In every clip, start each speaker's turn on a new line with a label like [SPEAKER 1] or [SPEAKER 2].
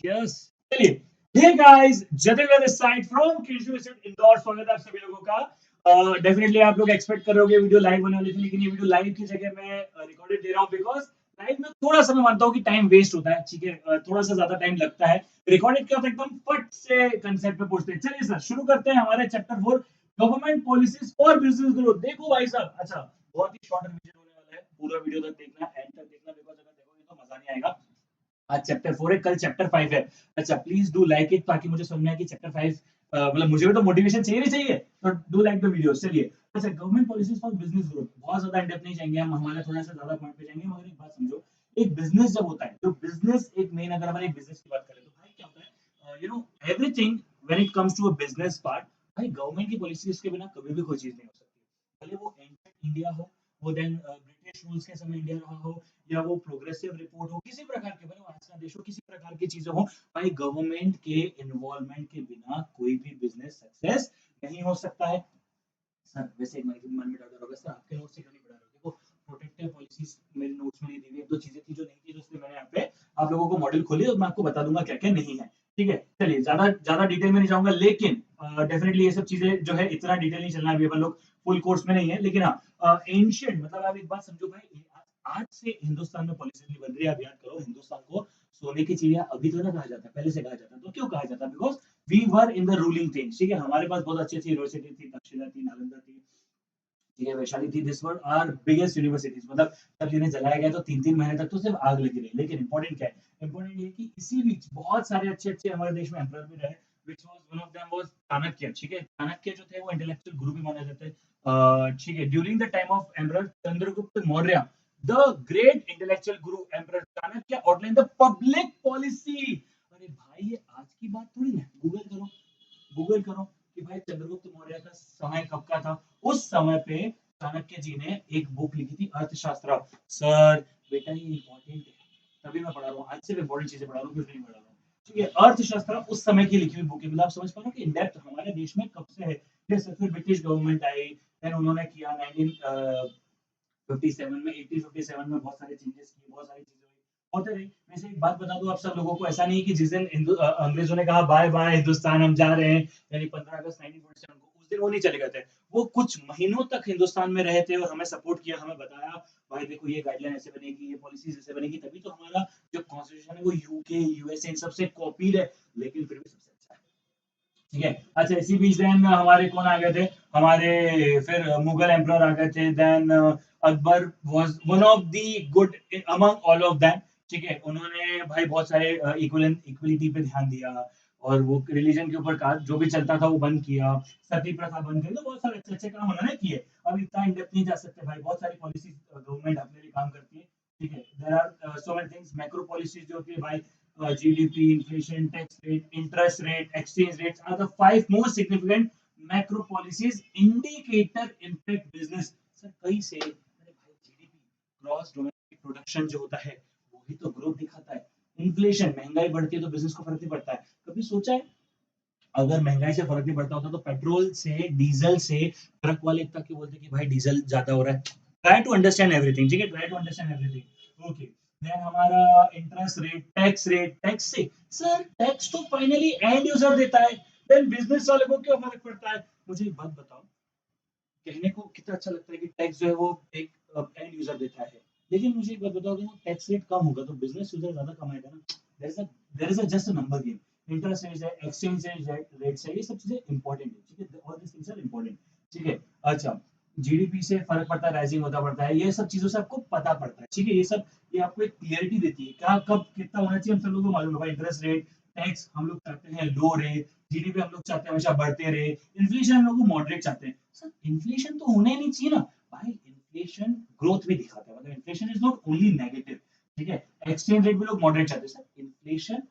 [SPEAKER 1] Yes चलिए। Hey guys, Jatin this side from Kishore Indore. स्वागत है आप सभी लोगों का। डेफिनेटली आप लोग एक्सपेक्ट कर रहे होगे वीडियो लाइव होने वाली थी, लेकिन ये वीडियो लाइव की जगह मैं रिकॉर्डेड दे रहा हूं बिकॉज लाइव में थोड़ा सा मैं मानता हूं कि टाइम वेस्ट होता है। ठीक है, थोड़ा सा ज्यादा टाइम लगता है। रिकॉर्डेड क्या होता है, एकदम फट से कंसेप्ट पे पहुंचते हैं। चलिए सर, शुरू करते हैं हमारे chapter 4, government policies for business growth. देखो भाई साहब, अच्छा बहुत ही शॉर्ट वीडियो होने वाला है, पूरा वीडियो तक देखना, एंड तक देखना, बिकॉज अगर देखोगे तो मजा नहीं आएगा। आज चैप्टर 4 है, कल चैप्टर 5 है। अच्छा प्लीज डू लाइक इट, ताकि मुझे समझ में आए कि चैप्टर 5 मतलब मुझे भी तो मोटिवेशन चाहिए नहीं चाहिए, तो डू लाइक द वीडियो। चलिए, अच्छा government policies for business growth, बहुत ज्यादा इन डेप्थ नहीं जाएंगे हम, हमारे थोड़ा सा ज्यादा पॉइंट पे जाएंगे। मगर एक बात समझो, एक बिजनेस जब होता है, जो बिजनेस एक मेन, अगर हमारे बिजनेस की बात करें तो भाई क्या होता है, you know everything when it comes to a business part, भाई गवर्नमेंट की पॉलिसीज के बिना कभी भी कोई चीज नहीं हो सकती। भले वो एंशिएंट इंडिया हो, वो देन ब्रिटिश रूल्स के समय इंडिया रहा हो, या वो प्रोग्रेसिव रिपोर्ट हो, किसी प्रकार के, भले वो आज का देश हो, किसी प्रकार की चीजें हो, भाई गवर्नमेंट के इन्वॉल्वमेंट के बिना कोई भी बिजनेस सक्सेस नहीं हो सकता है। सर वैसे एक मन में डर होगा, सर आपके नोट्स से क्यों नहीं पढ़ा रहे हो? देखो, प्रोटेक्टिव पॉलिसीज मेरे नोट्स में नहीं दी हुई, एक दो चीजें थी जो नहीं थी, तो इसलिए मैंने यहाँ पे आप लोगों को मॉडल खोली और मैं आपको बता दूंगा क्या क्या नहीं है। ठीक है, चलिए ज्यादा ज्यादा डिटेल में नहीं जाऊंगा, लेकिन डेफिनेटली ये सब चीजें जो है इतना डिटेल नहीं चलना है, अभी अपन लोग फुल कोर्स में नहीं है। लेकिन हाँ, एंशियंट मतलब आप एक बात समझो भाई, आज से हिंदुस्तान में पॉलिसी नहीं बन रही है। आप याद करो, हिंदुस्तान को सोने की चिड़िया अभी तो ना कहा जाता, पहले से कहा जाता। तो क्यों कहा जाता? Because we were in the ruling things. ठीक है, हमारे पास बहुत अच्छी अच्छी यूनिवर्सिटी थी, तक्षशिला थी, नालंदा थी, ठीक है, वैशाली थी। This were our biggest universities. मतलब जब जिन्हें जलाया गया तो 3-3 महीने तक तो सिर्फ आग लगी रही। लेकिन इंपॉर्टेंट क्या है? इंपॉर्टेंट ये कि इसी बीच बहुत सारे अच्छे अच्छे हमारे देश में एम्परर भी रहे, which was one of them was Chanakya. ठीक है, चाणक्य जो थे वो इंटेलेक्चुअल गुरु भी माने जाते हैं। ठीक है, during the time of emperor Chandragupta Maurya, the great intellectual guru emperor Chanakya outline the public policy. अरे भाई, ये आज की बात थोड़ी ना, गूगल करो, गूगल करो कि भाई चंद्रगुप्त मौर्य का समय कब का था। उस समय पे चाणक्य जी ने एक बुक लिखी थी, अर्थशास्त्र। सर बेटा ये इंपॉर्टेंट है, तभी मैं पढ़ा रहा हूँ, आज से इंपॉर्टेंट चीजें पढ़ा रहा हूँ, कुछ नहीं पढ़ा रहा हूँ। ठीक है, अर्थशास्त्र उस समय की लिखी हुई बुक है। मतलब आप समझ पा रहे हो कि इन डेप्थ हमारे देश में कब से है। जैसे फिर ब्रिटिश गवर्नमेंट आई, देन उन्होंने किया 1957 में, 1857 में बहुत सारे चेंजेस किए, बहुत सारी चीजें हुई, होते रहे। वैसे एक बात बता दूं आप सब लोगों को, ऐसा नहीं कि जिस दिन अंग्रेजों ने कहा बाय बाय हिंदुस्तान हम जा रहे हैं, यानी 15 अगस्त 1947 को, उस दिन वो नहीं चले गए थे। वो कुछ महीनों तक हिंदुस्तान में रहे थे और हमें सपोर्ट किया, हमें बताया भाई देखो ये गाइडलाइन ऐसे बनेगी, ये पॉलिसीज ऐसे बनेगी, तभी तो हमारा जो कॉन्स्टिट्यूशन है वो यूके यूएसए इन सबसे कॉपीड है, लेकिन फिर भी सबसे अच्छा है। ठीक है, अच्छा इसी बीच देन हमारे कौन आ गए थे, हमारे फिर मुगल एम्परर आ गए थे। Then Akbar was one of the good among all of them. ठीक है, उन्होंने भाई बहुत सारे इक्वलिटी पे ध्यान दिया, और वो रिलीजन के ऊपर जो भी चलता था वो बंद किया, सती प्रथा बंद की, तो बहुत सारे अच्छे अच्छे काम उन्होंने किए। अब इतना इन डेप्थ नहीं जा सकते भाई, बहुत सारी पॉलिसी गवर्नमेंट अपने लिए काम करती है। ठीक है, there are so many things, macro policies जो होती है भाई, GDP, inflation, tax rate, interest rate, exchange rates are the five most significant macro policies indicator impact business। Sir कई से, अरे भाई GDP, ग्रॉस डोमेस्टिक प्रोडक्शन जो होता है, वही तो ग्रोथ दिखाता है। इन्फ्लेशन, महंगाई बढ़ती है तो बिजनेस को फर्क नहीं पड़ता है। कभी सोचा है अगर महंगाई से फर्क नहीं पड़ता होता तो पेट्रोल से, डीजल से ट्रक वाले तक के बोलते कि भाई डीजल ज्यादा हो रहा है। Try to understand everything. ठीक है, try to understand everything. Okay, then हमारा इंटरेस्ट रेट, टैक्स से, सर टैक्स तो फाइनली एंड यूजर देता है, देन बिजनेस वाले को क्यों फर्क पड़ता है? मुझे एक बात बताओ, कहने को कितना अच्छा लगता है कि टैक्स जो है वो एक एंड यूजर देता है, लेकिन मुझे एक बात बताओ, अगर वो टैक्स रेट कम होगा तो बिजनेस यूजर ज्यादा कमाएगा ना। There is a just a number game. Interest rate है, एक्सचेंज रेट है, ये सब चीजें इंपॉर्टेंट है। ठीक है, all this things are important. ठीक है, अच्छा जीडीपी से फर्क पड़ता है, राइजिंग होता पड़ता है, ये सब चीजों से आपको पता पड़ता है। ठीक है, ये सब ये आपको एक क्लियरिटी देती है, क्या कब कितना होना चाहिए हम सब लोगों को मालूम है भाई। इंटरेस्ट रेट, टैक्स हम लोग चाहते हैं लो रहे, जीडीपी हम लोग चाहते हैं हमेशा बढ़ते रहे, इन्फ्लेशन हम लोग मॉडरेट चाहते हैं। सर इन्फ्लेशन तो होना ही नहीं चाहिए ना भाई, इन्फ्लेशन ग्रोथ भी दिखाता है, मतलब inflation is not only negative. ठीक है, एक्सचेंज रेट भी लोग मॉडरेट चाहते हैं, सर इन्फ्लेशन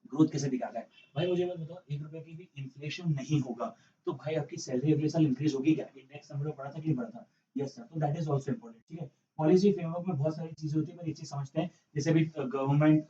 [SPEAKER 1] ग्रोथ कैसे दिखाता है? भाई मुझे बस बताओ, 1 रुपए की भी इन्फ्लेशन नहीं होगा तो भाई आपकी सैलरी अगले साल इंक्रीज होगी क्या? इंडेक्स नंबर बढ़ा था कि नहीं बढ़ा था? यस सर, तो दैट इज आल्सो इंपॉर्टेंट। ठीक है, पॉलिसी फ्रेमवर्क में बहुत सारी चीजें होती है, पर एक चीज समझते हैं, जैसे भी गवर्नमेंट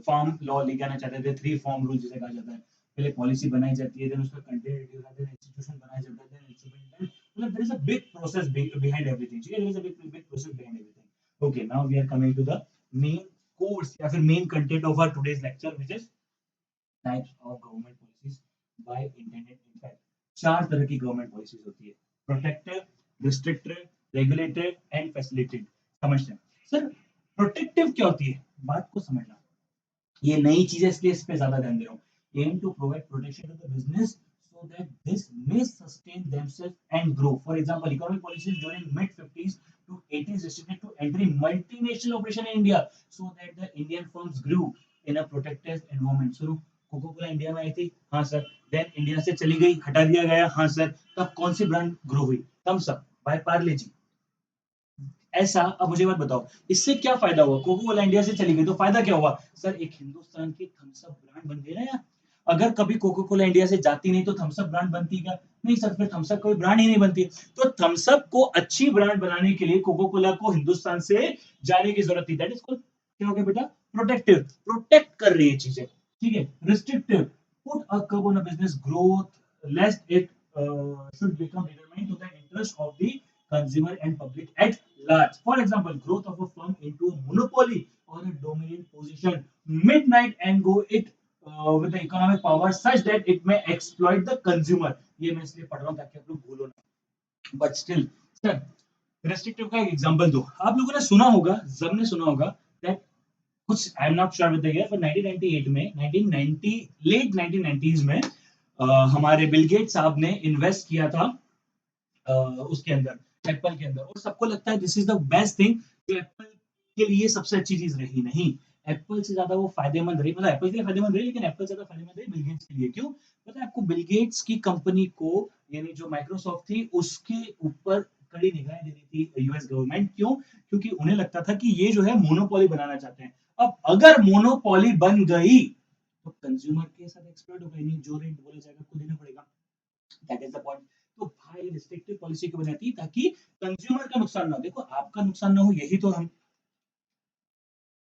[SPEAKER 1] फार्म लॉ लेके आना चाहते थे, 3 फॉर्म रूल जिसे कहा जाता है। पहले पॉलिसी बनाई जाती है, देन उसका कंटेंट रेडी होता है, देन इंस्टीट्यूशन बनाया जाता है, देन इंस्ट्रूमेंट, मतलब there is a big process behind everything. ठीक है, there is a big process behind everything. Okay, now we are coming to the main course या फिर main content of our today's lecture which is types of government policies by intended impact. चार तरह की government policies होती है, protective, restrictive, regulative and facilitative. समझते हैं sir, protective क्या होती है, बात को समझना। ये नई चीजें इसलिए इस पे ज्यादा ध्यान दे रहा हूँ। Aim to provide protection to the business so that this may sustain themselves and grow. For example, economic policies during mid 50s to 80s restricted to entry multinational operation in India so that the Indian firms grew in a protective environment. So coca cola India में आई थी, हाँ sir, then India से चली गई, हटा दिया गया, हाँ सर, तब कौन सी ब्रांड ग्रो हुई? थम्स अप बाय पार्ले जी। ऐसा, अब मुझे बात बताओ, इससे क्या फायदा हुआ? कोको कोला इंडिया से चली गई तो फायदा क्या हुआ? सर एक हिंदुस्तान की थम्स अप ब्रांड बन गई ना यार। अगर कभी कोको कोला इंडिया से जाती नहीं तो थम्स अप ब्रांड बनती क्या? नहीं सर, फिर थम्स अप कोई ब्रांड ही नहीं बनती। तो थम्स अप को अच्छी ब्रांड बनाने के लिए कोको कोला को हिंदुस्तान से जाने की जरूरत थी। दैट इज कॉल्ड, क्या हो गया बेटा? प्रोटेक्टिव, प्रोटेक्ट कर रही है चीजें, ठीक है। Restrictive, put a curb on a business growth lest it should become determined to the interest of the consumer and public at large. For example, growth of a firm into a monopoly or a dominant position midnight and go it with the economic power such that it may exploit the consumer. ये मैं इसलिए पढ़ रहा हूँ ताकि आप लोग भूलो ना। But still, sir, restrictive का एक एग्जांपल दो। आप लोगों ने सुना होगा, सबने सुना होगा that कुछ, I am not sure with the year, पर 1998 में, 1990 लेट 1990s में हमारे बिल गेट साहब ने इन्वेस्ट किया था उसके अंदर, एप्पल के अंदर, और सबको लगता है this is the best thing, जो एप्पल के लिए सबसे अच्छी चीज रही। नहीं, एप्पल से ज्यादा वो फायदेमंद रही, मतलब एप्पल के लिए फायदेमंद रही, लेकिन एप्पल से ज्यादा फायदेमंद रही बिल गेट्स के लिए। क्यों पता है आपको? बिल गेट्स की कंपनी को, यानी जो माइक्रोसॉफ्ट थी, उसके ऊपर कड़ी निगाहें दे रही थी यूएस गवर्नमेंट। क्यों? क्योंकि उन्हें लगता था कि ये जो है मोनोपोली बनाना चाहते हैं। अब अगर मोनोपोली बन गई तो कंज्यूमर के साथ एक्सप्लॉइट हो गई, नहीं जो रेट बोला जाएगा आपको देना पड़ेगा। That is the point. तो भाई रिस्ट्रिक्टिव पॉलिसी क्यों बनाती, ताकि कंज्यूमर का नुकसान ना हो। देखो आपका नुकसान ना हो,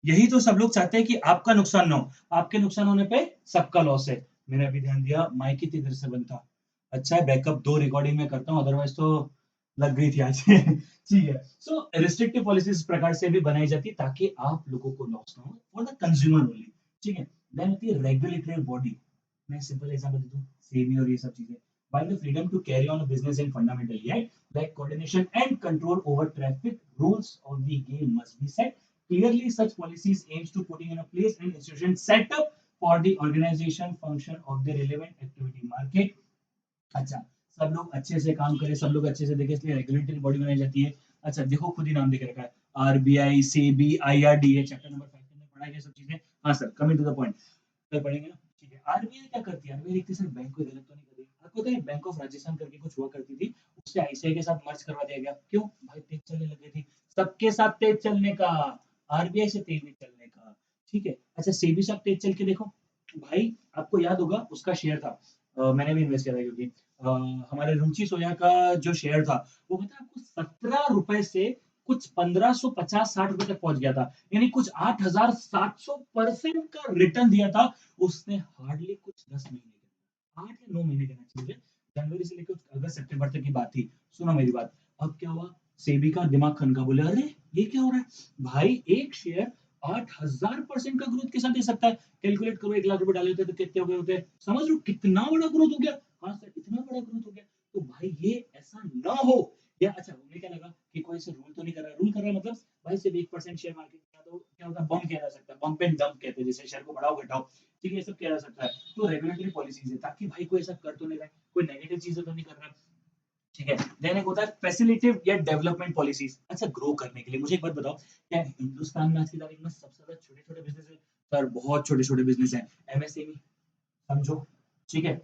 [SPEAKER 1] यही तो सब लोग चाहते हैं कि आपका नुकसान ना हो। आपके नुकसान होने पे सबका लॉस है। मैंने अभी ध्यान दिया माइक कितनी देर से बनता। अच्छा है, बैकअप 2 रिकॉर्डिंग में करता हूँ, अदरवाइज तो लग गई थी आज। ठीक है। सो रिस्ट्रिक्टिव पॉलिसी इस प्रकार से भी बनाई जाती है ताकि आप लोगों को लॉस ना हो, फॉर द कंज्यूमर ओनली। ठीक है। देन होती है रेगुलेटरी बॉडी। मैं सिंपल एग्जांपल दे दूं, सेबी और ये सब चीजें। While the freedom to carry on a business in fundamental, yet like coordination and control over traffic, rules of the game must be set clearly. Such policies aims to putting in a place and institution set up for the organization function of the relevant activity market. अच्छा, सब लोग अच्छे से काम करें, सब लोग अच्छे से देखें, इसलिए रेगुलेटरी बॉडी बनाई जाती है। अच्छा देखो, खुद ही नाम देके रखा है, RBI, SEBI, IRDA, chapter number 5 में पढ़ा गया सब चीजें। हाँ sir, coming to the point, कल पढ़ेंगे ना। ठीक है। आरबीआई क्या करती है? आरबीआई देखती है सर बैंक को गलत तो नहीं कर रही। आपको पता है बैंक ऑफ राजस्थान करके कुछ हुआ करती थी, उससे आईसीआई के साथ मर्ज करवा दिया गया। क्यों भाई? तेज चलने लग गई थी। सबके साथ तेज चलने का, आरबीआई से तेज नहीं चलने का। ठीक है। अच्छा सेबी साथ तेज चल के देखो भाई, आपको याद होगा उसका शेयर था, मैंने भी इन्वेस्ट किया था, क्योंकि हमारे रुचि सोया का जो शेयर था वो पता है आपको 17 रुपए से कुछ 1550-60 रुपए तक पहुंच गया था, यानी कुछ 8700% का रिटर्न दिया था उसने। हार्डली कुछ 10 महीने के, 8 या 9 महीने कहना चाहिए, जनवरी से लेकर अगस्त सितंबर तक की बात थी। सुनो मेरी बात। अब क्या हुआ? सेबी का दिमाग खनका, बोले अरे ये क्या हो रहा है भाई, एक शेयर 8000% का ग्रोथ के साथ दे सकता है। कैलकुलेट करो, 1 लाख रुपए डाले होते तो कितने हो गए होते? समझ लो कितना बड़ा ग्रोथ हो गया। हाँ सर, इतना बड़ा ग्रोथ हो गया। तो भाई ये ऐसा ना हो। या अच्छा, उन्हें क्या लगा कि कोई से रूल तो नहीं कर रहा है। रूल कर रहा है मतलब भाई सिर्फ 1% शेयर मार्केट में, तो क्या होता है, बम किया जा सकता है, बम्प एंड डंप कहते हैं, जैसे शेयर को बढ़ाओ घटाओ। ठीक है, ये सब किया जा सकता है। तो रेगुलेटरी पॉलिसीज है ताकि भाई कोई ऐसा कर तो नहीं रहा है, कोई नेगेटिव चीजें तो नहीं कर रहा है। ठीक है। देन एक होता है फैसिलिटेटिव या डेवलपमेंट पॉलिसीज। अच्छा, ग्रो करने के लिए मुझे एक बात बताओ, क्या हिंदुस्तान में आज की तारीख में सबसे ज्यादा छोटे छोटे बिजनेस है? सर बहुत छोटे छोटे बिजनेस हैं, एमएसएमई समझो। ठीक है।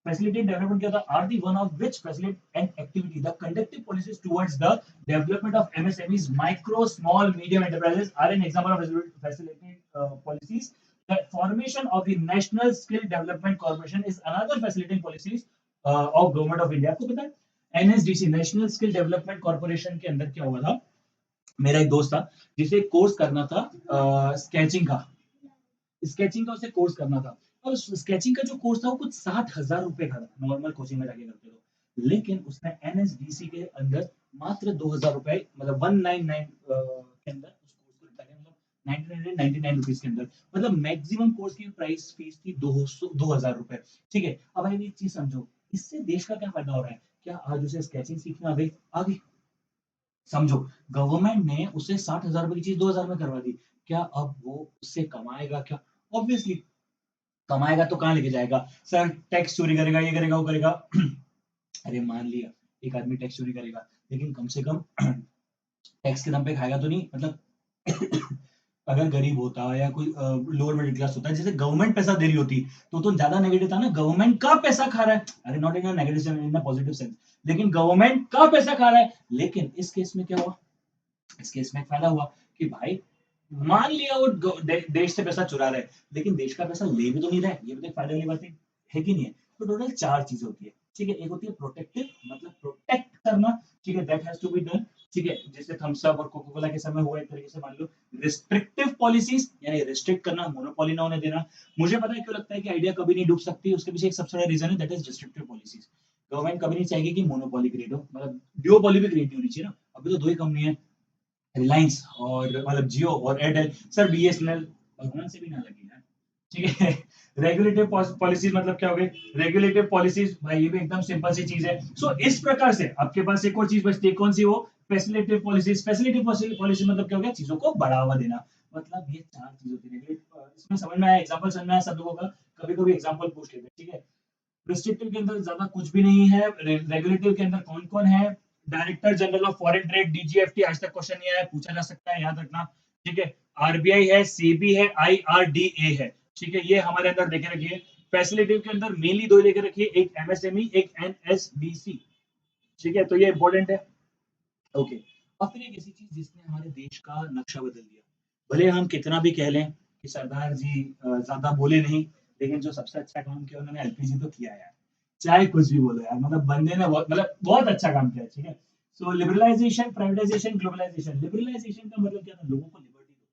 [SPEAKER 1] facilitate development क्या होता? Are the one of which facilitate an activity. The conductive policies towards the development of MSMEs, micro, small, medium enterprises are an example of facilitating policies. The formation of the National Skill Development Corporation is another facilitating policies of Government of India. आपको पता है NSDC, national skill development corporation के अंदर क्या हुआ था? मेरा एक दोस्त था जिसे कोर्स करना था स्केचिंग का उसे कोर्स करना था। और स्केचिंग का जो कोर्स था वो कुछ 60,000 रुपए का था, नॉर्मल कोचिंग में जाके करते तो। लेकिन उसने एनएसडीसी के अंदर मात्र 2,000 रुपए, मतलब 199 के अंदर उस कोर्स को निपटा दिया। मतलब ₹1999 के अंदर। मतलब मैक्सिमम कोर्स की प्राइस फीस थी 2000 रुपए। ठीक है, अब भाई एक चीज समझो, इससे देश का क्या फायदा हो रहा है? क्या आज उसे स्केचिंग सीखना आ गई? समझो, गवर्नमेंट ने उसे 60,000 रुपए की चीज 2000 में करवा दी। क्या अब वो उससे कमाएगा क्या? ऑब्वियसली कमाएगा तो कहाँ लेके जाएगा? सर टैक्स चोरी करेगा, ये करेगा, वो करेगा। अरे मान लिया एक आदमी टैक्स चोरी करेगा, लेकिन कम से कम टैक्स के दम पे खाएगा तो नहीं, मतलब अगर गरीब होता या कोई लोअर मिडिल क्लास होता जैसे गवर्नमेंट पैसा दे रही होती तो ज्यादा नेगेटिव था ना, गवर्नमेंट का पैसा खा रहा है। अरे not in negative sense, in positive sense, लेकिन गवर्नमेंट का पैसा खा रहा है। लेकिन इस केस में क्या हुआ? इस केस में एक फायदा हुआ कि भाई मान लिया वो देश से पैसा चुरा रहा है, लेकिन देश का पैसा ले भी तो नहीं रहा है, ये भी तो एक फायदे वाली बात है कि नहीं है? तो टोटल चार चीजें होती है। ठीक है, एक होती है प्रोटेक्टिव, मतलब प्रोटेक्ट करना। ठीक है, that has to be done. ठीक है, जैसे थम्स अप और कोका कोला के समय हुआ एक तरीके से, मान लो रिस्ट्रिक्टिव पॉलिसीज, यानी रिस्ट्रिक्ट करना, मोनोपोली ना होने देना। मुझे पता है क्यों लगता है कि आइडिया कभी नहीं डूब सकती, उसके पीछे एक सबसे बड़ा रीजन है, that is restrictive policies. Government कभी नहीं चाहेगी कि मोनोपोली क्रिएट हो, मतलब डिओपोली भी क्रिएट नहीं होनी चाहिए ना। अभी तो दो ही कंपनी है, रिलायंस और मतलब जियो और एयरटेल। सर बीएसएनएल भगवान से भी ना लगी यार। ठीक है, रेगुलेटिव पॉलिसीज मतलब क्या हो गई? रेगुलेटिव पॉलिसीज भाई ये भी एकदम सिंपल सी चीज है। सो इस प्रकार से आपके पास एक और चीज बचती है, कौन सी? वो फैसिलिटेटिव पॉलिसीज। फैसिलिटेटिव पॉलिसी मतलब क्या हो गया? चीजों को बढ़ावा देना। मतलब ये चार चीज होती है। इसमें समझ में आया? एग्जांपल समझ में आया सब लोगों का? कभी कभी एग्जांपल पूछ लेते हैं। ठीक है, रिस्ट्रिक्टिव के अंदर ज्यादा कुछ भी नहीं है। रेगुलेटिव के अंदर कौन कौन है? Director general of foreign trade, DGFT. आज तक क्वेश्चन नहीं आया, पूछा जा सकता है, याद रखना। ठीक है, आरबीआई है, सेबी है, आईआरडीए है। ठीक है, ये हमारे अंदर देखे रखिए। फैसिलिटी के अंदर मेनली दो लेके रखिए, एक एमएसएमई, एक एनएसडीसी। ठीक है, तो ये इंपॉर्टेंट है। ओके, और फिर एक ऐसी चीज जिसने हमारे देश का नक्शा बदल दिया। भले हम कितना भी कह लें कि सरदार जी ज्यादा बोले नहीं, लेकिन जो सबसे अच्छा काम किया उन्होंने एलपीजी तो किया यार। चाहे कुछ भी बोलो यार, मतलब बंदे ने बहुत अच्छा काम किया। ठीक है, सो लिबरलाइजेशन, प्राइवेटाइजेशन, ग्लोबलाइजेशन। लिबरलाइजेशन का मतलब क्या था? लोगों को लिबर्टी दो,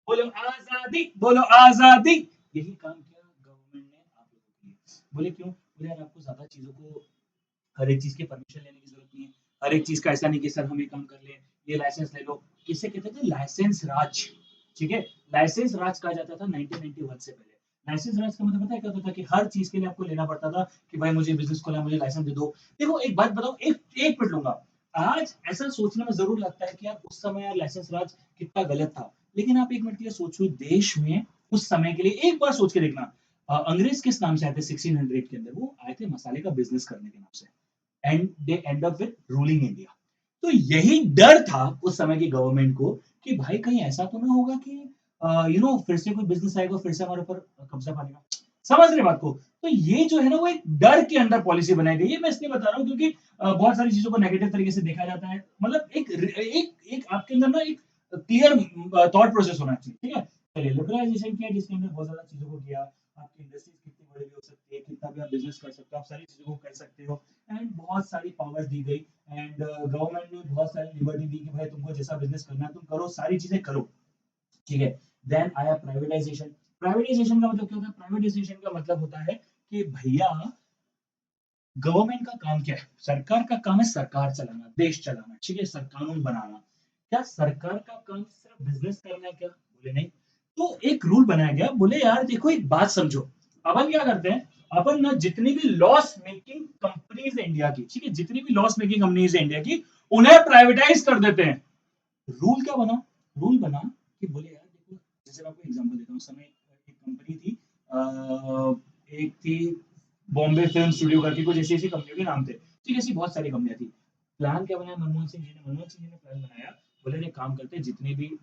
[SPEAKER 1] बोलो आजादी, बोलो आजादी। यही काम किया गवर्नमेंट ने आप लोगों के लिए। बोले क्यों? बोले यार आपको ज्यादा चीजों को, हर एक चीज की परमिशन लेने की जरूरत नहीं है। हर एक चीज का ऐसा नहीं कि सर हम ये काम कर ले, ये लाइसेंस ले लो। किसे कहते थे? लाइसेंस राज। ठीक है, लाइसेंस राज कहा जाता था 1991 से पहले। लाइसेंस राज का मतलब पता है क्या होता था? कि हर चीज के लिए आपको लेना पड़ता था कि भाई मुझे बिजनेस खोलना, मुझे लाइसेंस दे दो। देखो एक बात बताओ, एक मिनट लूंगा। आज ऐसा सोचने में जरूर लगता है कि यार उस समय यार लाइसेंस राज कितना गलत था, लेकिन आप एक मिनट के लिए सोचो, देश में उस समय के लिए एक बार सोच के देखना, अंग्रेज किस नाम से आए थे 1600 के अंदर? वो आए थे मसाले का बिजनेस करने के नाम से, and they and up with ruling India. तो यही डर था उस समय की गवर्नमेंट को कि भाई कहीं ऐसा तो ना होगा कि फिर से कोई बिजनेस आएगा, फिर से हमारे ऊपर कब्जा पाएगा। समझ रहे बात को? तो ये जो है ना, वो एक डर के अंदर पॉलिसी बनाई गई है। मैं इसलिए बता रहा हूँ क्योंकि बहुत सारी चीजों को नेगेटिव तरीके से देखा जाता है। मतलब एक आपके अंदर ना एक क्लियर थॉट प्रोसेस होना चाहिए। ठीक है, चलिए लिबरलाइजेशन किया जिसके अंदर बहुत ज्यादा चीजों को किया। आपकी इंडस्ट्रीज कितनी बड़ी भी हो सकती है, कितना भी आप बिजनेस कर सकते हो, आप सारी चीजों को कर सकते हो। एंड बहुत सारी पावर्स दी गई, एंड गवर्नमेंट ने बहुत सारी लिबर्टी दी कि भाई तुमको जैसा बिजनेस करना है तुम करो, सारी चीजें करो। ठीक है, देन आया प्राइवेटाइजेशन। प्राइवेटाइजेशन का मतलब क्या होता है? प्राइवेटाइजेशन का मतलब होता है कि भैया गवर्नमेंट का काम क्या है? सरकार का काम है सरकार चलाना, देश चलाना। ठीक है, सर कानून बनाना। क्या सरकार का काम सिर्फ बिजनेस करना है क्या? बोले नहीं। तो एक रूल बनाया गया, बोले यार देखो एक बात समझो, अपन क्या करते हैं? अपन ना जितनी भी लॉस मेकिंग कंपनीज है इंडिया की, ठीक है, जितनी भी लॉस मेकिंग कंपनीज है इंडिया की, उन्हें प्राइवेटाइज कर देते हैं। रूल क्या बना? रूल बना कि बोले यार देखो, जैसे मैं आपको एग्जांपल देता हूँ। उस समय एक कंपनी थी, एक थी बॉम्बे फिल्म स्टूडियो करके, कुछ ऐसी ऐसी कंपनियों के नाम थे। ठीक है, ऐसी बहुत सारी कंपनियां थी। प्लान क्या बनाया मनमोहन सिंह जी ने? मनमोहन सिंह जी ने प्लान बनाया, बोले ने काम करते हैं जितनी भी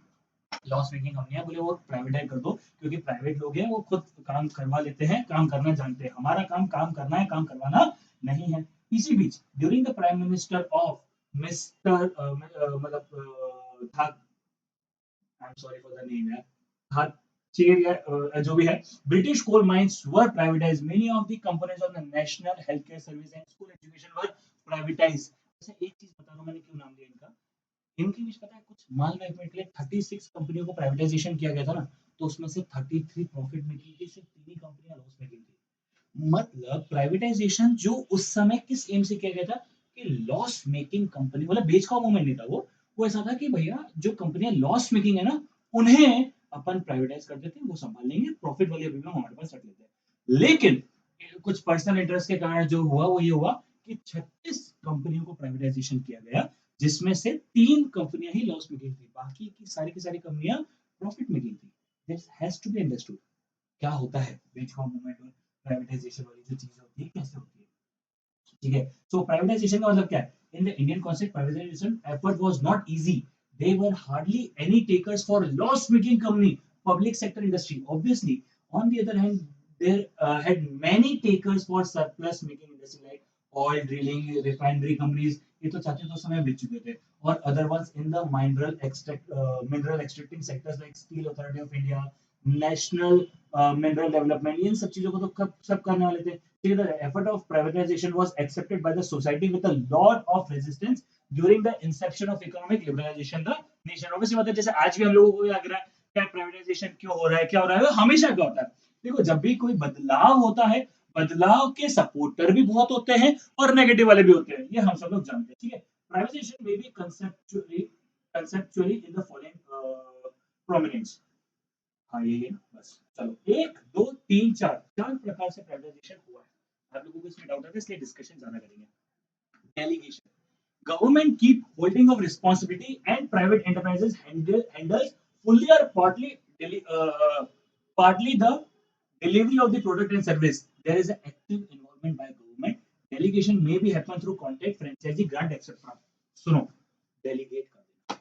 [SPEAKER 1] लॉस मेकिंग कंपनियां, बोले वो प्राइवेटाइज कर दो, क्योंकि प्राइवेट लोग हैं वो खुद काम करवा लेते हैं, काम करना जानते हैं। हमारा काम काम करना है, काम करवाना नहीं है। इसी बीच during the prime minister of mister था, I am sorry for the name यार, था चेर या जो भी है, British coal mines were privatise, many of the components of the national health care service and school education were privatise. अच्छा एक चीज बता रहा हूं, मैंने क्यों नाम दिया इनका। इनके बीच पता है कुछ, मान लो एक मिनट के लिए 36 कंपनियों को प्राइवेटाइजेशन किया गया था ना, तो उसमें से 33 प्रॉफिट मेकिंग थी, सिर्फ 3 ही कंपनियां लॉस मेकिंग थी। मतलब प्राइवेटाइजेशन जो उस समय किस एम से किया गया था? कि लॉस मेकिंग कंपनी, मतलब बेच का मूवमेंट नहीं था वो। वो ऐसा था कि भैया जो कंपनियां लॉस मेकिंग है ना, उन्हें अपन प्राइवेटाइज कर देते हैं, वो संभाल लेंगे, प्रॉफिट वाली अभी हम हमारे पास रख लेते हैं। लेकिन कुछ पर्सनल इंटरेस्ट के कारण जो हुआ वो ये हुआ कि 36 कंपनियों को प्राइवेटाइजेशन किया गया, जिसमें से 3 कंपनियां ही लॉस में गई थी, बाकी की सारी कंपनियां प्रॉफिट में गई थी। This has to be understood क्या होता है वेज कॉम मूवमेंट और प्राइवेटाइजेशन वाली जो चीजें होती है कैसे होती है। ठीक है, सो प्राइवेटाइजेशन का मतलब क्या है? In the Indian concept privatisation effort was not easy, they were hardly any takers for loss making company public sector industry obviously. On the other hand, there had many takers for surplus making industry like oil drilling refinery companies, ये तो चाहते तो समय बेच चुके थे, और other ones in the mineral extracting sectors like steel authority of india, national mineral development, इन सब चीजों को तो कब सब करने वाले थे। The effort of privatization was accepted by the society with a lot of resistance during the inception of economic liberalization the nation. Obviously मतलब जैसे आज भी हम लोगों को लग रहा है क्या प्राइवेटाइजेशन क्यों हो रहा है, क्या हो रहा है, हमेशा क्या होता है। देखो जब भी कोई बदलाव होता है, बदलाव के सपोर्टर भी बहुत होते हैं और नेगेटिव वाले भी होते हैं, ये हम सब लोग जानते हैं। ठीक है, प्राइवेटाइजेशन में भी conceptually in the following prominence। हाँ ये ना बस चलो 1 2 3 4 4 प्रकार से प्राइवेटाइजेशन हुआ है। आप लोगों को इसमें डाउट है इसलिए डिस्कशन ज्यादा करेंगे। Delegation, government keep holding of responsibility and private enterprises handles fully or partly the delivery of the product and service. There is an active involvement by government. Delegation may be happen through contact, franchisee, grant, etc. सुनो, delegate कर देना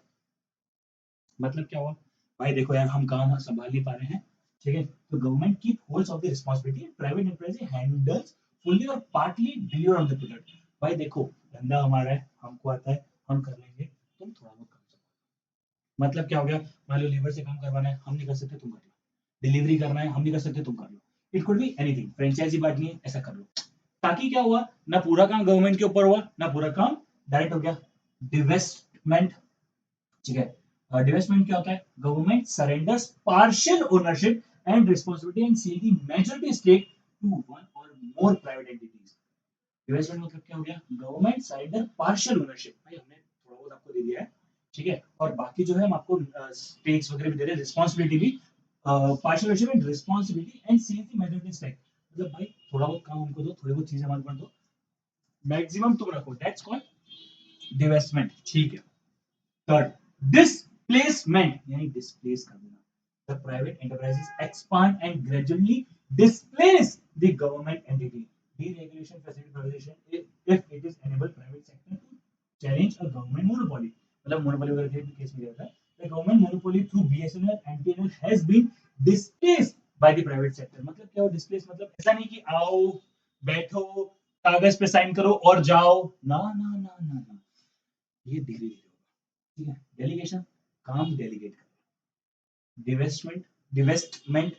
[SPEAKER 1] मतलब क्या हुआ भाई, देखो यार हम काम संभाल नहीं पा रहे हैं, ठीक है, तो government keep holds of the responsibility, private enterprise handles fully और partly deliver of the product. भाई देखो धंधा हमारा है, हमको आता है, हम कर लेंगे, तुम थोड़ा बहुत काम करो। मतलब क्या हो गया, मान लो लेबर से काम करवाना है, हम नहीं कर सकते, तुम कर लो। डिलीवरी करना है, हम नहीं कर सकते, तुम कर लो। It could be anything, franchisee बांटनी है, ऐसा कर लो। ताकि क्या हुआ, ना पूरा काम गवर्नमेंट के ऊपर हुआ, ना पूरा काम डायरेक्ट हो गया। डिवेस्टमेंट, ठीक है, डिवेस्टमेंट क्या होता है, government surrenders partial ownership and responsibility and sell the majority stake to one or more private entities. Divestment मतलब क्या हो गया, गवर्नमेंट सरेंडर पार्शियल ओनरशिप, भाई हमने थोड़ा बहुत आपको दे दिया है, ठीक है, और बाकी जो है हम आपको स्टेक्स वगैरह भी दे रहे हैं, रिस्पांसिबिलिटी भी, partial ownership and responsibility and sell the majority stake, मतलब भाई थोड़ा बहुत काम हमको दो, थोड़ी बहुत चीजें हमारे पास दो, मैक्सिमम तुम रखो, दैट्स कॉल्ड डिवेस्टमेंट। ठीक है, थर्ड डिस्प्लेसमेंट, यानी डिस्प्लेस कर देना। The private enterprises expand and gradually displace the government entity. Deregulation facilitates privatization if it is enable private sector to challenge a government monopoly. मतलब monopoly वगैरह के case में रहता है। The government monopoly through BSNL and TNL has been displaced by the private sector. मतलब क्या हो displace, मतलब ऐसा नहीं कि आओ बैठो कागज पे साइन करो और जाओ, ना ना ना ना ना, ये धीरे धीरे, ठीक है। डेलीगेशन, काम डेलीगेट करना। डिवेस्टमेंट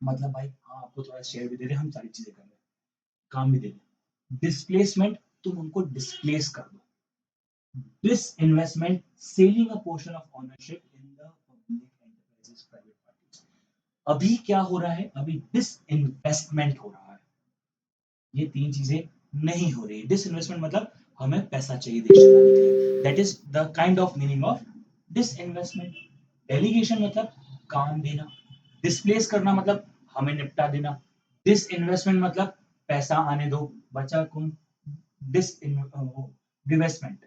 [SPEAKER 1] मतलब भाई हाँ आपको थोड़ा शेयर भी दे रहे, हम सारी चीजें कर रहे हैं, काम भी दे रहे। डिस्प्लेसमेंट, तुम उनको डिस्प्लेस कर दो। Disinvestment, selling a portion of ownership in the public enterprises private parties. अभी क्या हो रहा है, अभी डिसइन्वेस्टमेंट हो रहा है, ये तीन चीजें नहीं हो रही। डिसइन्वेस्टमेंट मतलब हमें पैसा चाहिए देश चलाने के लिए, that is the kind of meaning of disinvestment. Delegation मतलब काम देना, डिस्प्लेस करना मतलब हमें निपटा देना, डिसइन्वेस्टमेंट मतलब पैसा आने दो, बचा कौन, डिवेस्टमेंट।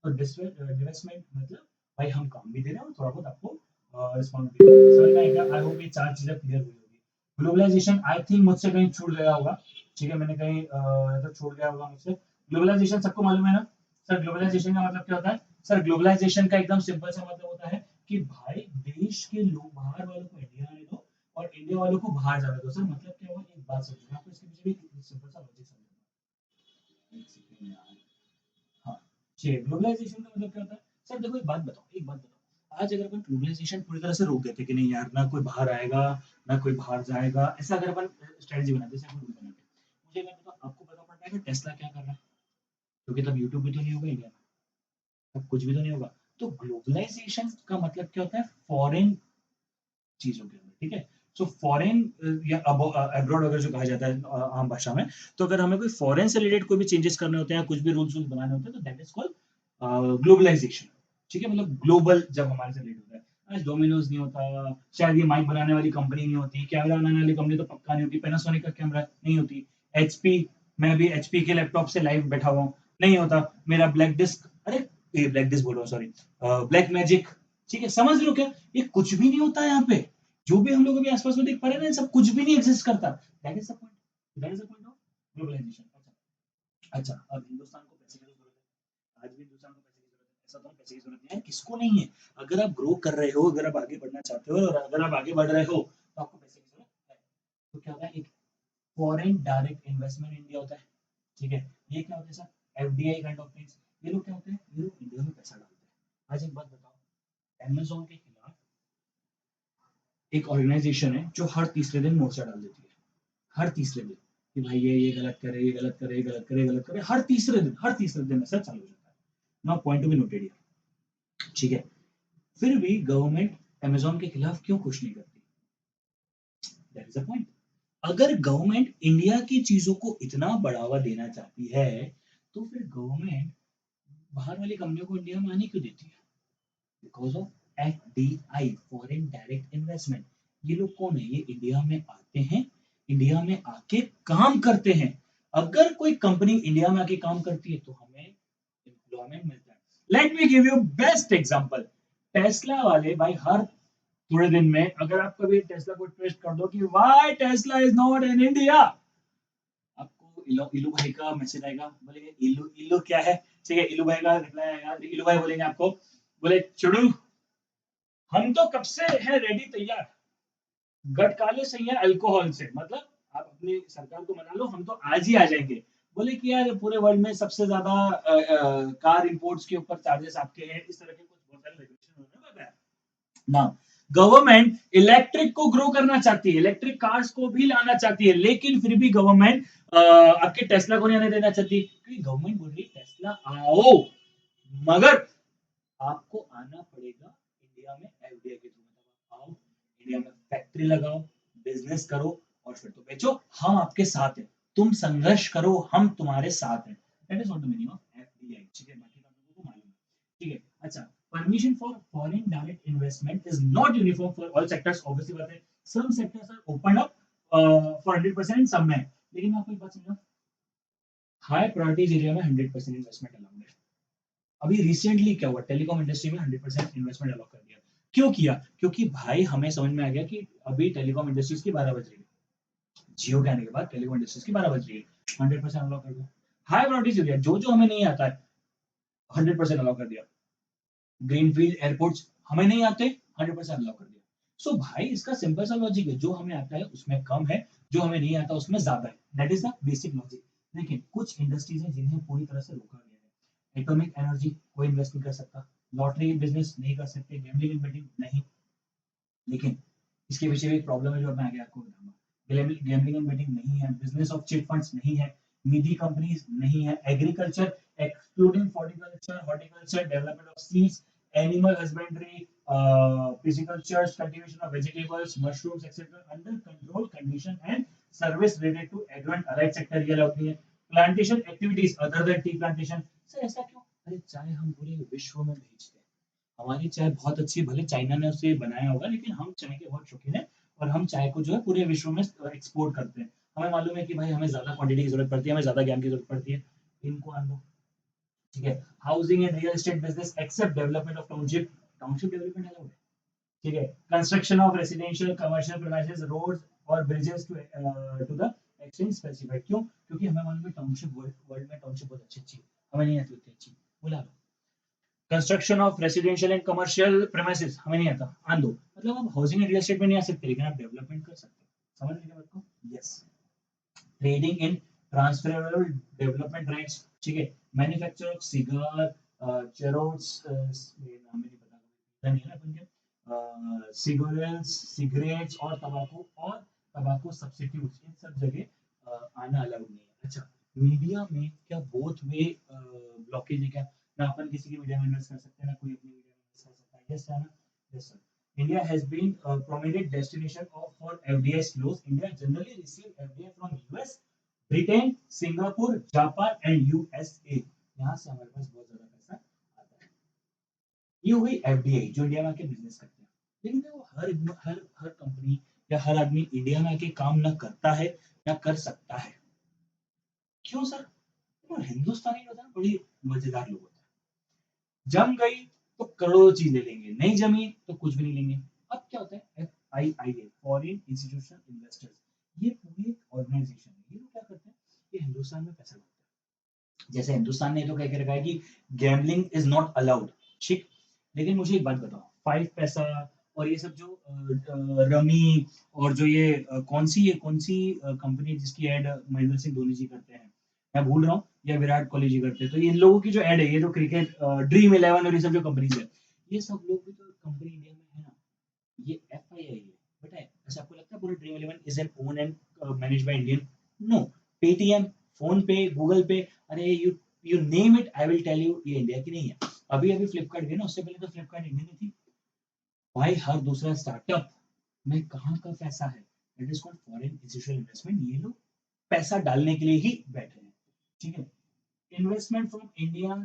[SPEAKER 1] तो डिवेस्टमेंट मतलब भाई हम काम भी दे रहे हैं और थोड़ा बहुत आपको रिस्पॉन्सिबिलिटी। समझ में आएगा, आई होप ये चार चीजें क्लियर हुई होगी। ग्लोबलाइजेशन आई थिंक मुझसे कहीं छूट गया होगा, ठीक है, मैंने कहीं तो छोड़ गया होगा मुझसे। ग्लोबलाइजेशन सबको मालूम है ना सर, ग्लोबलाइजेशन का मतलब क्या होता है सर? ग्लोबलाइजेशन का एकदम सिंपल सा मतलब होता है कि भाई देश के लोग बाहर वालों को इंडिया आने दो और इंडिया वालों को बाहर जाने दो। सर मतलब क्या हुआ, एक बात समझो, आपको इसके पीछे भी सिंपल सा लॉजिक समझना। हाँ, चलिए ग्लोबलाइजेशन का मतलब क्या होता है सर? देखो एक बात बताओ, आज अगर अपन ग्लोबलाइजेशन पूरी तरह से रोक देते कि नहीं यार, ना कोई बाहर आएगा ना कोई बाहर जाएगा, ऐसा अगर अपन स्ट्रेटजी बनाते, जैसे अपन बनाते, मुझे मैं बताऊं, आपको पता पड़ता है कि टेस्ला क्या कर रहा है, क्योंकि तब यूट्यूब भी तो नहीं होगा इंडिया में, तब कुछ भी तो नहीं होगा। तो ग्लोबलाइजेशन का मतलब क्या होता है, फॉरेन चीजों के अंदर, ठीक है। सो फॉरेन या अब्रॉड अगर जो कहा जाता है आम भाषा में, तो अगर हमें कोई फॉरेन से रिलेटेड कोई भी चेंजेस करने होते हैं, कुछ भी रूल्स बनाने होते हैं, तो दैट इज कॉल्ड ग्लोबलाइजेशन, ठीक है। मतलब ग्लोबल जब हमारे से रिलेटेड होता है, आज डोमिनोज नहीं होता, शायद ये माइक बनाने वाली कंपनी नहीं होती, कैमरा बनाने वाली कंपनी तो पक्का नहीं होती, पैनासोनिक का कैमरा नहीं होती, एचपी, मैं भी एचपी के लैपटॉप से लाइव बैठा हुआ हूँ, नहीं होता, मेरा ब्लैक डिस्क, अरे ये ब्लैक डिस्क बोल रहा हूँ, सॉरी, ब्लैक मैजिक, ठीक है, समझ रहे हो क्या, ये कुछ भी नहीं होता है यहाँ पे, जो भी हम लोग अभी आसपास में देख पा रहे हैं ना, सब कुछ भी नहीं एग्जिस्ट करता, that is the point, that is the point of globalisation. अच्छा, अब हिंदुस्तान को पैसे की तो जरूरत है, आज भी हिंदुस्तान को पैसे की जरूरत है, ऐसा तो नहीं पैसे की जरूरत नहीं है, किसको नहीं है, अगर आप ग्रो कर रहे हो, अगर आप आगे बढ़ना चाहते हो और अगर आप आगे बढ़ रहे हो तो आपको पैसे की जरूरत है। तो क्या होता है, एक फॉरेन डायरेक्ट इन्वेस्टमेंट इंडिया होता है, ठीक है, ये क्या होता है sir, FDI kind of things, ये लोग क्या होते हैं, ये लोग इंडिया में पैसा डालते हैं। आज एक बात बताओ, अमेज़न के खिलाफ एक ऑर्गेनाइजेशन है जो हर तीसरे दिन मोर्चा डाल देती है, हर तीसरे दिन, कि भाई ये गलत करे, ये गलत करे, ये गलत करे, ये गलत करे, हर तीसरे दिन ऐसा चालू हो जाता है। Now point to be noted here, ठीक है, फिर भी गवर्नमेंट अमेज़न के खिलाफ क्यों कुछ नहीं करती, दैट इज द पॉइंट। अगर गवर्नमेंट इंडिया की चीजों को इतना बढ़ावा देना चाहती है तो फिर गवर्नमेंट बाहर वाली कंपनियों को इंडिया में आने क्यों देती है, because of FDI, foreign direct investment. ये लोग कौन है, ये इंडिया में आते हैं, इंडिया में आके काम करते हैं, अगर कोई कंपनी इंडिया में आके काम करती है तो हमें एम्प्लॉयमेंट मिलता है। Let me give you best example, Tesla वाले भाई हर थोड़े दिन में अगर आप कभी टेस्ला को ट्वीट कर दो कि why Tesla is not in India, आपको इलू भाई का मैसेज आएगा, बोलेंगे इलू इलू क्या है, ठीक है, इलू भाई का रिप्लाई आएगा, इलू भाई बोलेंगे आपको, बोले चुड़ू हम तो कब से है रेडी तैयार, गटकाले सही है अल्कोहल से, मतलब आप अपनी सरकार को मना लो, हम तो आज ही आ जाएंगे। बोले कि यार पूरे वर्ल्ड में सबसे ज्यादा कार इंपोर्ट्स के ऊपर चार्जेस आपके हैं, इस तरह के कुछ बहुत सारे रेगुलेशन होने वाला है ना। गवर्नमेंट इलेक्ट्रिक को ग्रो करना चाहती है, इलेक्ट्रिक कार्स को भी लाना चाहती है, लेकिन फिर भी गवर्नमेंट आपके टेस्ला को नहीं आने देना चाहती, क्योंकि गवर्नमेंट बोल रही है टेस्ला आओ, मगर आपको आना पड़ेगा इंडिया में एफडीआई के थ्रू, मतलब आओ इंडिया में फैक्ट्री लगाओ, बिजनेस करो और फिर तो बेचो, हम आपके साथ हैं, तुम संघर्ष करो, हम तुम्हारे साथ हैं, that is what the meaning of FDI, ठीक है, बाकी आप लोगों को मालूम है, ठीक है। अच्छा, permission for foreign direct investment is not uniform for all sectors, obviously बात है, some sectors are opened up for 100%, some में, लेकिन मैं आपको एक बात समझाऊं, हाई प्रायोरिटीज एरिया में 100% इन्वेस्टमेंट अलाउड है। अभी रिसेंटली क्या हुआ, टेलीकॉम इंडस्ट्री में 100% इन्वेस्टमेंट अलाउ कर दिया, क्यों किया, क्योंकि भाई हमें समझ में आ गया कि अभी टेलीकॉम इंडस्ट्रीज की 12 बज रही है, जियो के आने के बाद टेलीकॉम इंडस्ट्रीज की 12 बज रही है, 100% अलाउ कर दिया, हाई प्रायोरिटीज एरिया जो जो हमें नहीं आता है 100% अलाउ कर दिया, ग्रीनफील्ड एयरपोर्ट्स हमें नहीं आते 100% अलाउ कर दिया। सो भाई इसका सिंपल सा लॉजिक है, जो हमें आता है उसमें कम है, जो हमें नहीं आता उसमें ज्यादा है, that is the basic logic. लेकिन कुछ इंडस्ट्रीज हैं जिन्हें पूरी तरह से रोका गया है, एटॉमिक एनर्जी कोई इन्वेस्ट नहीं कर सकता, लॉटरी बिजनेस नहीं कर सकते, गैम्बलिंग एंड बेटिंग नहीं, लेकिन इसके पीछे भी एक प्रॉब्लम है जो मैं आगे आपको बताऊंगा, गैम्बलिंग एंड बेटिंग नहीं है, बिजनेस ऑफ चिट फंड्स नहीं है, निधि कंपनीज नहीं है, agriculture excluding horticulture, horticulture development of seeds, animal husbandry, pisciculture, cultivation of vegetables, mushrooms, etc. under control condition and service related to agro and allied sector ये allowed नहीं है, plantation activities other than tea plantation, sir ऐसा क्यों, अरे चाय हम पूरे विश्व में भेजते हैं, हमारी चाय बहुत अच्छी, भले चाइना ने उसे बनाया होगा लेकिन हम चाय के बहुत शौकीन हैं और हम चाय को जो है पूरे विश्व में एक्सपोर्ट करते हैं, हमें मालूम है कि भाई हमें ज्यादा क्वांटिटी की जरूरत पड़ती है, हमें ज्यादा ज्ञान की जरूरत पड़ती है, इनको आन दो, ठीक है। Housing and real estate business except development of township, township development allowed है, ठीक है, construction of residential commercial premises roads और bridges to the extent specified, क्यों, क्योंकि हमें मालूम है टाउनशिप वर्ल्ड में टाउनशिप बहुत अच्छी अच्छी, हमें नहीं आती उतनी अच्छी, बुला लो, construction of residential and commercial premises हमें नहीं आता, आन दो, मतलब आप हाउसिंग एंड रियल एस्टेट में नहीं आ सकते लेकिन आप डेवलपमेंट कर सकते हो, समझ रहे बात को, yes, trading in transferable development rights, ठीक है, मैन्युफैक्चर ऑफ सिगार, चेरोट्स, ये नाम नहीं पता नहीं है अपन के, सिगरेट्स, सिगरेट्स और तंबाकू सब्स्टिट्यूट्स, इन सब जगह आना अलाउड नहीं है। अच्छा, मीडिया में क्या बोथ वे ब्लॉकेज है क्या, ना अपन किसी की मीडिया में इन्वेस्ट कर सकते हैं ना कोई अपनी मीडिया में इन्वेस्ट कर सकता है, यस ना, yes sir. India has been a prominent destination for FDI flows. India generally receive FDI from US, Britain, Singapore, Japan and USA. यहाँ से हमारे पास बहुत ज्यादा पैसा आता है। ये हुई FDI जो इंडिया में आके बिजनेस करते हैं। लेकिन देखो हर हर कंपनी या हर आदमी इंडिया में आके काम ना करता है ना कर सकता है। क्यों सर? तो हिंदुस्तानी होता है ना, बड़ी मजेदार लोग होते हैं। जम गई तो करोड़ों चीज ले लेंगे, नहीं जमी तो कुछ भी नहीं लेंगे। अब क्या होता है, FIIA फॉरेन इंस्टीट्यूशनल इन्वेस्टर्स, ये पूरी एक ऑर्गेनाइजेशन है। ये लोग क्या करते हैं, ये हिंदुस्तान में पैसा लगाते हैं। जैसे हिंदुस्तान ने तो कह के रखा है कि गैम्बलिंग इज नॉट अलाउड, ठीक। लेकिन मुझे एक बात बताओ, 5 पैसा और ये सब जो रमी और जो ये कौन सी कंपनी है जिसकी ऐड महेंद्र सिंह धोनी जी करते हैं, मैं भूल रहा हूँ, या विराट कोहली जी करते हैं, तो इन लोगों की जो ऐड है, ये जो क्रिकेट ड्रीम इलेवन और ये सब जो कंपनीज है, ये सब लोग भी तो कंपनी इंडिया में है ना। ये FII है, पता है? ऐसा आपको लगता है पूरा Dream Eleven is an own and manage by Indian? No. Paytm, PhonePe, Google Pay, अरे you name it, I will tell you, ये इंडिया की नहीं है। अभी अभी फ्लिपकार्ट गई ना, उससे पहले तो फ्लिपकार्ट इंडिया में थी। भाई हर दूसरा स्टार्टअप में कहाँ का पैसा है? It is called foreign institutional investment. ये लोग पैसा डालने के लिए ही बैठे हैं, ठीक है। Investment from India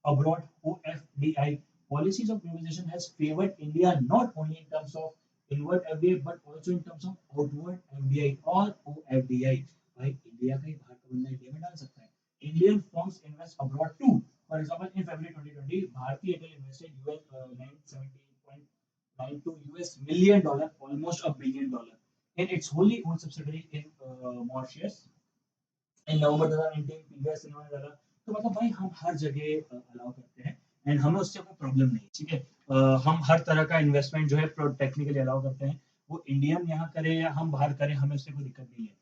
[SPEAKER 1] abroad, OFDI policies of globalization has favored India not only in terms of inward FDI but also in terms of outward FDI or OFDI. भाई इंडिया का ही बाहर का बंदा इंडिया में डाल सकता है। Indian firms invest abroad too. For example, in February 2020, Bharti Airtel invested US $978.92 million, almost $1 billion, in its wholly owned subsidiary in Mauritius. In November 2019 PVR cinema ने डाला। तो मतलब भाई हम हर जगह अलाउ करते हैं एंड हमें उससे कोई प्रॉब्लम नहीं है, ठीक है। हम हर तरह का इन्वेस्टमेंट जो है टेक्निकली अलाउ करते हैं, वो इंडियन यहाँ करे या हम बाहर करें, हमें उससे कोई दिक्कत नहीं है।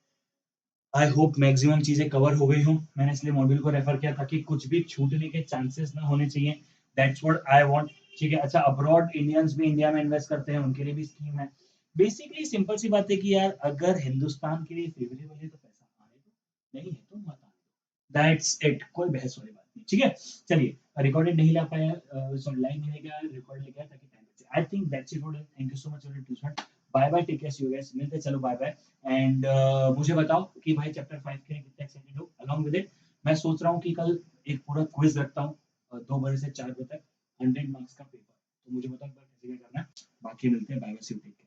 [SPEAKER 1] आई होप मैक्सिमम चीजें कवर हो गई हूँ। मैंने इसलिए मॉड्यूल को रेफर किया ताकि कुछ भी छूटने के चांसेस ना होने चाहिए। दैट्स व्हाट आई वांट, ठीक है। अच्छा, अब्रॉड इंडियंस भी इंडिया में इन्वेस्ट करते हैं, उनके लिए भी स्कीम है। बेसिकली सिंपल सी बात है कि यार अगर हिंदुस्तान के लिए फेवरेबल है तो पैसा आने दो, नहीं है तो मत आने दो। दैट्स इट, कोई बहस वाली बात नहीं, ठीक है। चलिए, रिकॉर्डेड नहीं ला पाया, सॉरी लाइन नहीं लेके आया, रिकॉर्ड लेके आया ताकि टाइम बचे। I think that's it for, thank you so much for your, bye bye, take care, see you guys, मिलते हैं, चलो बाय बाय। एंड मुझे बताओ कि भाई चैप्टर 5 के लिए कितने एक्साइटेड हो। अलॉन्ग विद इट मैं सोच रहा हूँ कि कल एक पूरा क्विज रखता हूँ 2 बजे से 4 बजे तक, 100 मार्क्स का पेपर। तो मुझे बताओ एक बार कैसे क्या करना है। बाकी मिलते हैं, bye bye, see you, take care.